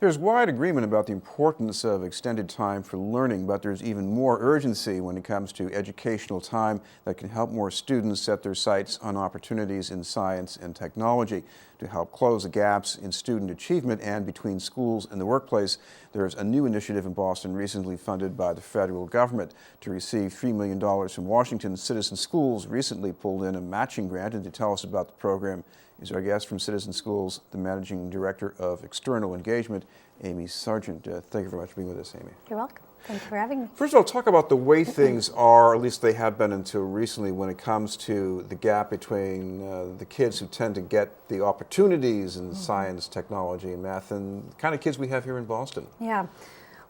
There's wide agreement about the importance of extended time for learning, but there's even more urgency when it comes to educational time that can help more students set their sights on opportunities in science and technology. To help close the gaps in student achievement and between schools and the workplace, there's a new initiative in Boston recently funded by the federal government. To receive $3 million from Washington, Citizen Schools recently pulled in a matching grant, and to tell us about the program is our guest from Citizen Schools, the Managing Director of External Engagement, Aimee Sargent. Thank you very much for being with us, Aimee. You're welcome. Thank you for having me. First of all, talk about the way things are, at least they have been until recently, when it comes to the gap between the kids who tend to get the opportunities in science, technology, and math, and the kind of kids we have here in Boston. Yeah.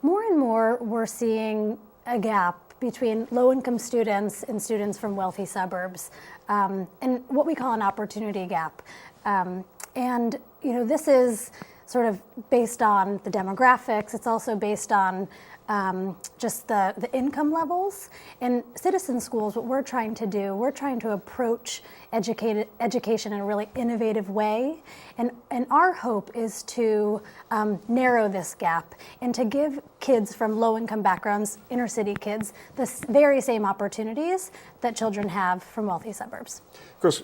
More and more, we're seeing a gap between low-income students and students from wealthy suburbs, and what we call an opportunity gap. And this is sort of based on the demographics. It's also based on just the income levels. In Citizen Schools, what we're trying to do, we're trying to approach education in a really innovative way. And our hope is to narrow this gap and to give kids from low-income backgrounds, inner city kids, the very same opportunities that children have from wealthy suburbs. Of course,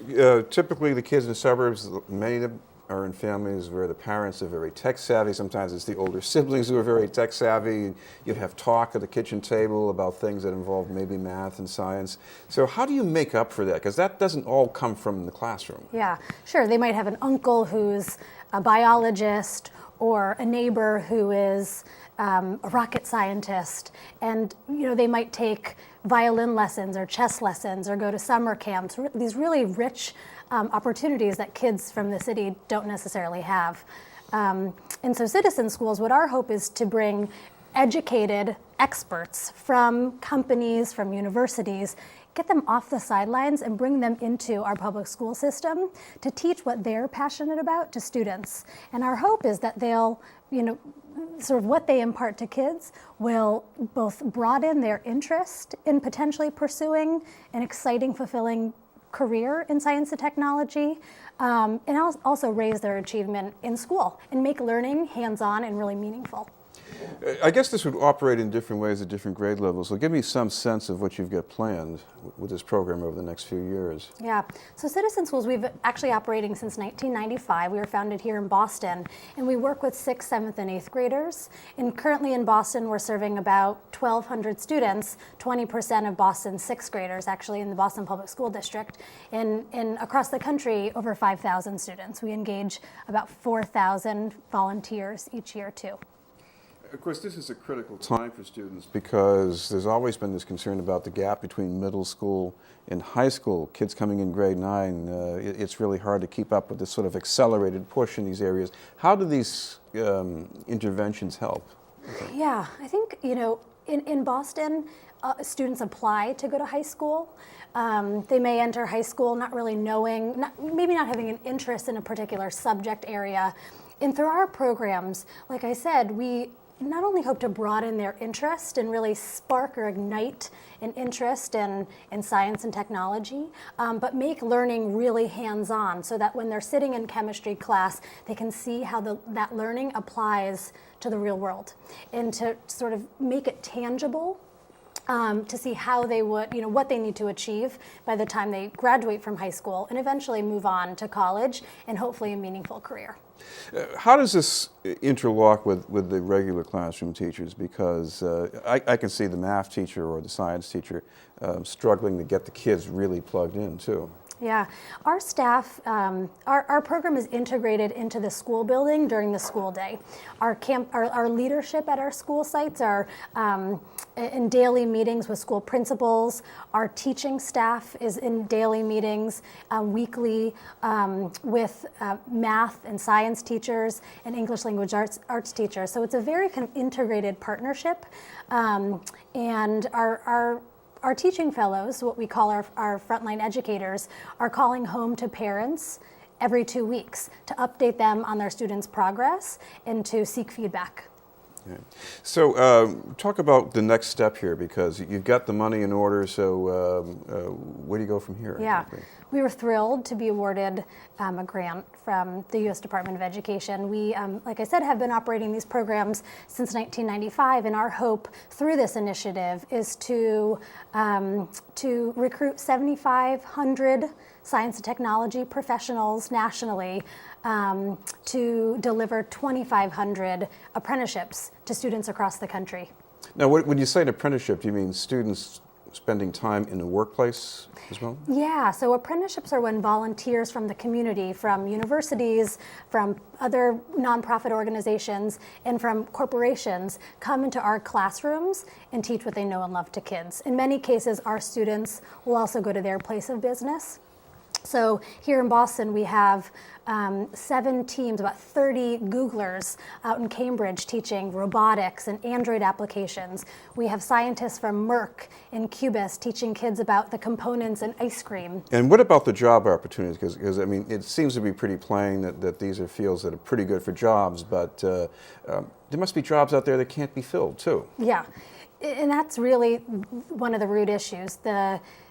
typically the kids in the suburbs, many of them are in families where the parents are very tech savvy. Sometimes it's the older siblings who are very tech savvy. You have talk at the kitchen table about things that involve maybe math and science. So how do you make up for that? Because that doesn't all come from the classroom. Yeah, sure. They might have an uncle who's a biologist or a neighbor who is a rocket scientist, and they might take violin lessons or chess lessons or go to summer camps, these really rich opportunities that kids from the city don't necessarily have. And so Citizen Schools, what our hope is to bring educated experts from companies, from universities, get them off the sidelines and bring them into our public school system to teach what they're passionate about to students. And our hope is that they'll, sort of what they impart to kids will both broaden their interest in potentially pursuing an exciting, fulfilling career in science and technology, and also raise their achievement in school and make learning hands-on and really meaningful. I guess this would operate in different ways at different grade levels. So give me some sense of what you've got planned with this program over the next few years. Yeah, so Citizen Schools, we've actually operating since 1995. We were founded here in Boston, and we work with 6th, 7th, and 8th graders. And currently in Boston, we're serving about 1,200 students, 20% of Boston's 6th graders, actually in the Boston Public School District. And across the country, over 5,000 students. We engage about 4,000 volunteers each year, too. Of course, this is a critical time for students because there's always been this concern about the gap between middle school and high school. Kids coming in grade 9, it's really hard to keep up with this sort of accelerated push in these areas. How do these interventions help? Yeah, I think, in Boston, students apply to go to high school. They may enter high school not really knowing, maybe not having an interest in a particular subject area. And through our programs, like I said, we not only hope to broaden their interest and really spark or ignite an interest in science and technology, but make learning really hands-on so that when they're sitting in chemistry class, they can see how that learning applies to the real world, and to sort of make it tangible, to see how they would, what they need to achieve by the time they graduate from high school and eventually move on to college and hopefully a meaningful career. How does this interlock with the regular classroom teachers? Because I can see the math teacher or the science teacher struggling to get the kids really plugged in too. Yeah, our staff, our program is integrated into the school building during the school day. Our leadership at our school sites are in daily meetings with school principals. Our teaching staff is in daily meetings weekly with math and science teachers and English language arts teachers. So it's a very kind of integrated partnership, and our teaching fellows, what we call our frontline educators, are calling home to parents every 2 weeks to update them on their students' progress and to seek feedback. Okay. So talk about the next step here, because you've got the money in order, so where do you go from here? Yeah, Exactly? we were thrilled to be awarded a grant from the U.S. Department of Education. We, like I said, have been operating these programs since 1995, and our hope through this initiative is to recruit 7,500 science and technology professionals nationally to deliver 2,500 apprenticeships to students across the country. Now, when you say an apprenticeship, do you mean students spending time in the workplace as well? Yeah, so apprenticeships are when volunteers from the community, from universities, from other nonprofit organizations, and from corporations come into our classrooms and teach what they know and love to kids. In many cases, our students will also go to their place of business. So here in Boston, we have 7 teams, about 30 Googlers out in Cambridge teaching robotics and Android applications. We have scientists from Merck and Cubis teaching kids about the components in ice cream. And what about the job opportunities? Because I mean, it seems to be pretty plain that these are fields that are pretty good for jobs, but there must be jobs out there that can't be filled too. Yeah, and that's really one of the root issues.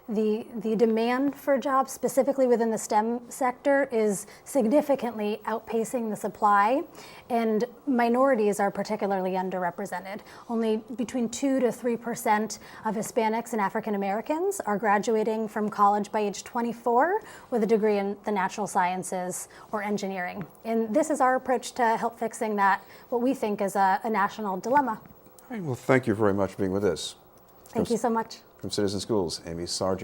The demand for jobs, specifically within the STEM sector, is significantly outpacing the supply, and minorities are particularly underrepresented. Only between 2 to 3% of Hispanics and African Americans are graduating from college by age 24 with a degree in the natural sciences or engineering. And this is our approach to help fixing that, what we think is a national dilemma. All right, well, thank you very much for being with us. Thank you so much. From Citizen Schools, Aimee Sargent.